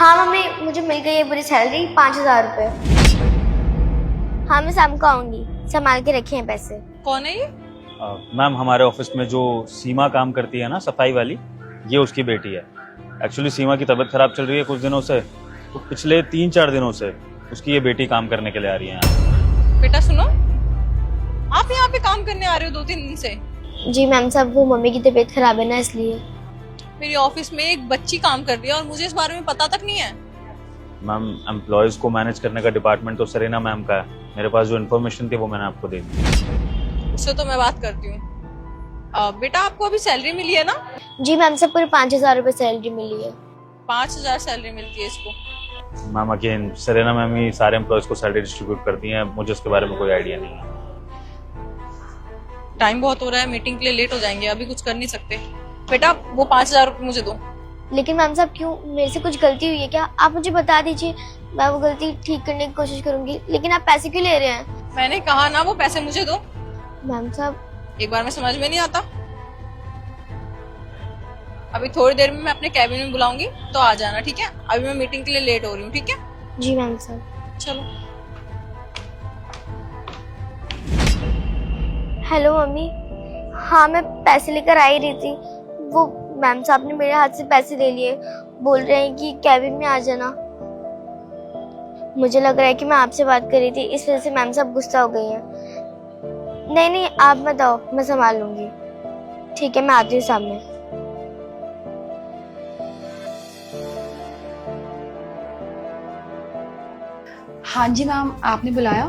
हाँ मम्मी, मुझे मिल गई है पूरी सैलरी, 5,000 रुपये। हाँ मैं शाम को आऊंगी, संभाल के रखे हैं पैसे। कौन है ये? मैम हमारे ऑफिस में जो सीमा काम करती है ना, सफाई वाली, ये उसकी बेटी है। एक्चुअली सीमा की तबीयत खराब चल रही है कुछ दिनों से, तो पिछले 3-4 दिनों से उसकी ये बेटी काम करने के लिए आ रही है यहाँ। बेटा सुनो, आप यहाँ पे काम करने आ रहे हो 2-3 दिन से? जी मैम साहब, वो मम्मी की तबीयत खराब है ना, इसलिए। मेरी ऑफिस में एक बच्ची काम कर रही है और मुझे इस बारे में पता तक नहीं है। मैम एम्प्लॉयज को मैनेज करने का डिपार्टमेंट तो सरीना मैम का है। मेरे पास जो इन्फॉर्मेशन थी वो मैंने आपको दे दी। उससे तो मैं बात करती हूँ। बेटा आपको अभी सैलरी मिली है ना? जी मैम साहब, पूरे 5,000 रुपये सैलरी मिली है। 5,000 सैलरी मिलती है इसको। मैम अगेन सरीना मैम ही सारे एम्प्लॉयज को सैलरी डिस्ट्रीब्यूट करती हैं, मुझे उसके बारे में कोई आइडिया नहीं है। टाइम बहुत हो रहा है, मीटिंग के लिए लेट हो जाएंगे, अभी कुछ कर नहीं सकते। बेटा वो 5,000 रुपये मुझे दो। लेकिन मैम साहब क्यों, मेरे से कुछ गलती हुई है क्या? आप मुझे बता दीजिए, मैं वो गलती ठीक करने की कोशिश करूंगी। लेकिन आप पैसे क्यों ले रहे हैं? मैंने कहा ना वो पैसे मुझे दो। मैम साहब एक बार में समझ में नहीं आता। अभी थोड़ी देर में मैं अपने कैबिन में बुलाऊंगी तो आ जाना, ठीक है? अभी मैं मीटिंग के लिए लेट हो रही हूँ, ठीक है? जी मैम साहब। चलो। Hello mummy. हाँ मैं पैसे लेकर आ ही रही थी, वो मैम साहब ने मेरे हाथ से पैसे ले लिए, बोल रहे हैं कि कैबिन में आ जाना। मुझे लग रहा है कि मैं आपसे बात कर रही थी, इस वजह से मैम साहब गुस्सा हो गई हैं। नहीं नहीं आप मत आओ, मैं संभाल लूंगी। ठीक है मैं आती हूँ सामने। हाँ जी मैम, आपने बुलाया?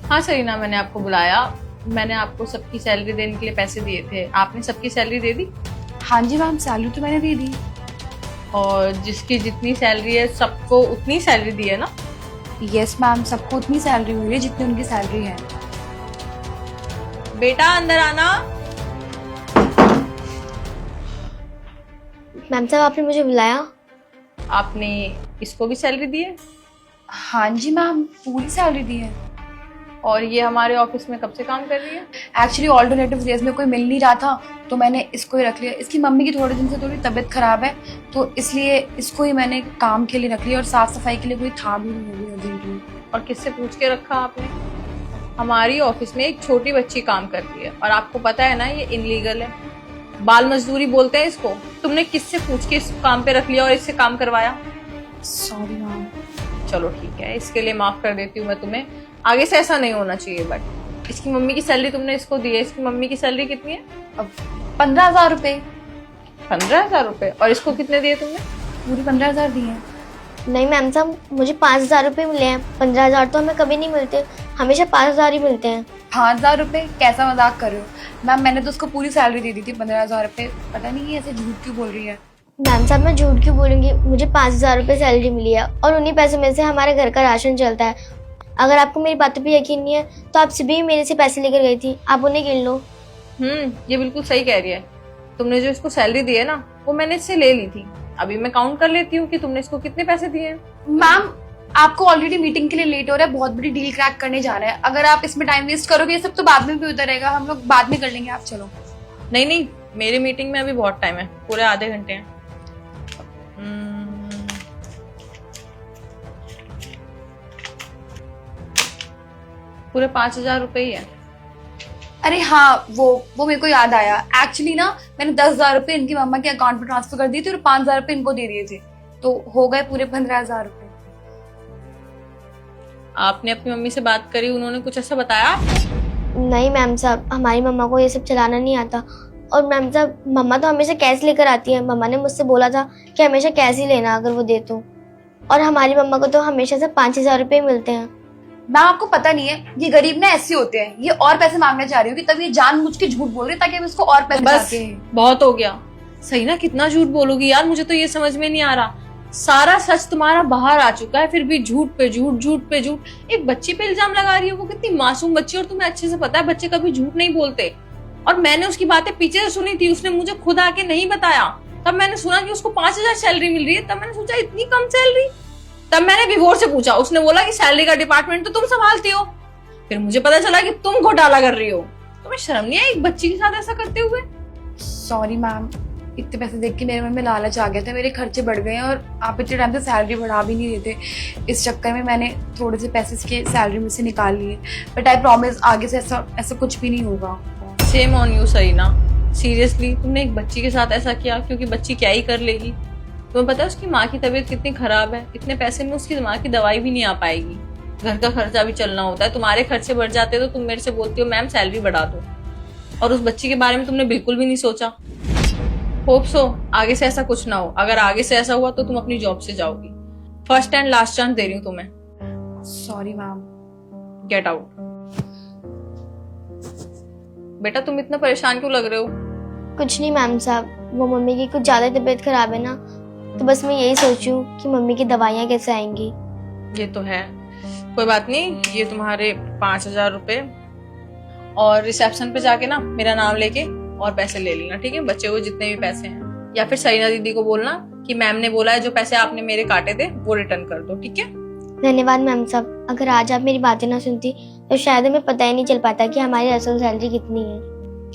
हाँ सरीना, मैंने आपको बुलाया। मैंने आपको सबकी सैलरी देने के लिए पैसे दिए थे, आपने सबकी सैलरी दे दी? हाँ जी मैम, सैलरी तो मैंने दे दी। और जिसकी जितनी सैलरी है सबको उतनी सैलरी दी है ना? यस मैम, सबको उतनी सैलरी हुई है जितनी उनकी सैलरी है। बेटा अंदर आना। मैम साहब आपने मुझे बुलाया? आपने इसको भी सैलरी दी है? हाँ जी मैम, पूरी सैलरी दी है। और ये हमारे ऑफिस में कब से काम कर रही है? एक्चुअली ऑल्टरनेटिव डेज में कोई मिल नहीं रहा था तो मैंने इसको ही रख लिया। इसकी मम्मी की थोड़े दिन से थोड़ी तबीयत खराब है तो इसलिए इसको ही मैंने काम के लिए रख लिया, और साफ सफाई के लिए कोई था भी नहीं अर्जेंटली। और किससे पूछ के रखा आपने? हमारी ऑफिस में एक छोटी बच्ची काम कर रही है और आपको पता है ना ये इनलीगल है, बाल मजदूरी बोलते हैं इसको। तुमने किससे पूछ के इस काम पे रख लिया और इससे काम करवाया? Sorry ma'am. चलो ठीक है, इसके लिए माफ कर देती हूँ मैं तुम्हें। आगे से ऐसा नहीं होना चाहिए। बट इसकी मम्मी की सैलरी तुमने इसको दी है, इसकी मम्मी की सैलरी कितनी है? अब 15,000 रुपये। 15,000 रुपए? और इसको कितने दिए तुमने? पूरी 15,000 दी है। नहीं मैम साहब, मुझे 5,000 रुपये मिले हैं। 15,000 तो हमें कभी नहीं मिलते, हमेशा 5,000 ही मिलते हैं। 5,000 रुपये? कैसा मजाक कर रहे हो मैम, मैंने तो उसको पूरी सैलरी दे दी थी 15,000 रुपये। पता नहीं ये ऐसे झूठ क्यों बोल रही है। मैम साहब मैं झूठ क्यों बोलूंगी, मुझे 5,000 रुपये सैलरी मिली है और उन्हीं पैसों में से हमारे घर का राशन चलता है। अगर आपको मेरी बातों पे यकीन नहीं है तो आप सुबह ही मेरे से पैसे लेकर गई थी, आप उन्हें गिन लो। ये बिल्कुल सही कह रही है। तुमने जो इसको सैलरी दी है ना वो मैंने इससे ले ली थी। अभी मैं काउंट कर लेती हूँ कि तुमने इसको कितने पैसे दिए हैं। मैम आपको ऑलरेडी मीटिंग के लिए लेट हो रहा है, बहुत बड़ी डील क्रैक करने जा रहे हैं। अगर आप इसमें टाइम वेस्ट करोगे ये सब तो बाद में भी होता रहेगा, हम लोग बाद में कर लेंगे। आप चलो। नहीं नहीं, मेरी मीटिंग में अभी बहुत टाइम है, पूरे आधे घंटे हैं। पूरे 5,000 रुपए ही है। अरे हाँ, वो मेरे को याद आया। एक्चुअली ना मैंने 10,000 रुपये इनकी मम्मा के अकाउंट में ट्रांसफर कर दिए थे और 5,000 रुपये इनको दे दिए थे, तो हो गए पूरे 15,000 रुपये। आपने अपनी मम्मी से बात करी, उन्होंने कुछ ऐसा बताया आपको? नहीं मैम साहब, हमारी मम्मा को ये सब चलाना नहीं आता। और मैम साहब मम्मा तो हमेशा कैश लेकर आती है, मम्मा ने मुझसे बोला था कि हमेशा कैश ही लेना अगर वो दे तो। और हमारी मम्मा को तो हमेशा से 5,000 रुपये मिलते हैं। मैम आपको पता नहीं है, ये गरीब ना ऐसे होते हैं, ये और पैसे मांगने जा रही होगी तब ये जानबूझ के झूठ बोल रही है ताकि हम इसको और पैसे बस दें। बहुत हो गया। सही ना, कितना झूठ बोलोगी यार, मुझे तो ये समझ में नहीं आ रहा। सारा सच तुम्हारा बाहर आ चुका है, फिर भी झूठ पे झूठ, झूठ पे झूठ। एक बच्ची पे इल्जाम लगा रही हो, वो कितनी मासूम बच्ची, और तुम्हें अच्छे से पता है बच्चे कभी झूठ नहीं बोलते। और मैंने उसकी बातें पीछे से सुनी थी, उसने मुझे खुद आके नहीं बताया। तब मैंने सुना कि उसको 5,000 सैलरी मिल रही है, तब मैंने सोचा इतनी कम सैलरी। तब मैंने विभोर से पूछा, उसने बोला कि सैलरी का डिपार्टमेंट तो तुम संभालती हो। फिर मुझे पता चला कि तुम घोटाला कर रही हो। तुम्हें शर्म नहीं है एक बच्ची के साथ ऐसा करते हुए? सॉरी मैम, इतने पैसे देख के मेरे मन में लालच आ गया था, मेरे खर्चे बढ़ गए हैं और आप इतने टाइम से सैलरी बढ़ा भी नहीं देते। इस चक्कर में मैंने थोड़े से पैसे इसके सैलरी में से निकाल लिए, बट आई प्रॉमिस आगे से ऐसा कुछ भी नहीं होगा। Shame on you Sarina, seriously तुमने एक बच्ची के साथ ऐसा किया, क्योंकि बच्ची क्या ही कर लेगी। तुम्हें पता है उसकी माँ की तबीयत कितनी खराब है, इतने पैसे में उसकी माँ की दवाई भी नहीं आ पाएगी, घर का खर्चा भी चलना होता है, तुम्हारे खर्चे बढ़ जाते हैं तो तुम मेरे से बोलती हो मैम सैलरी बढ़ा दो, और उस बच्ची के बारे में तुमने बिल्कुल भी नहीं सोचा। होप सो आगे से ऐसा कुछ ना हो, अगर आगे से ऐसा हुआ तो तुम अपनी जॉब से जाओगी। फर्स्ट एंड लास्ट चांस दे रही हूँ तुम्हें, सॉरी मैम। Get out. बेटा तुम इतना परेशान क्यों लग रहे हो? कुछ नहीं मैम साहब, वो मम्मी की कुछ ज़्यादा तबीयत खराब है ना, तो बस मैं यही सोचूं कि मम्मी की दवाइयाँ कैसे आएंगी। ये तो है, कोई बात नहीं, ये तुम्हारे 5,000 रुपए, और रिसेप्शन पे जाके ना मेरा नाम लेके और पैसे ले लेना, ठीक है? बच्चे हुए जितने भी पैसे हैं, या फिर सरीना दीदी को बोलना कि मैम ने बोला है जो पैसे आपने मेरे काटे थे वो रिटर्न कर दो, ठीक है? धन्यवाद मैम साहब, अगर आज आप मेरी बातें ना सुनती तो शायद हमें पता ही नहीं चल पाता कि हमारी असल सैलरी कितनी है।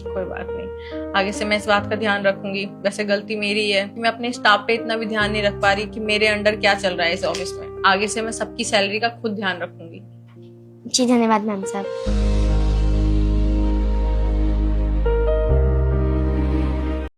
कोई बात नहीं, आगे से मैं इस बात का ध्यान रखूंगी। वैसे गलती मेरी है, मैं अपने स्टाफ पे इतना भी ध्यान नहीं रख पा रही कि मेरे अंडर क्या चल रहा है इस ऑफिस में। आगे से मैं सबकी सैलरी का खुद ध्यान रखूंगी। जी धन्यवाद मैम साहब।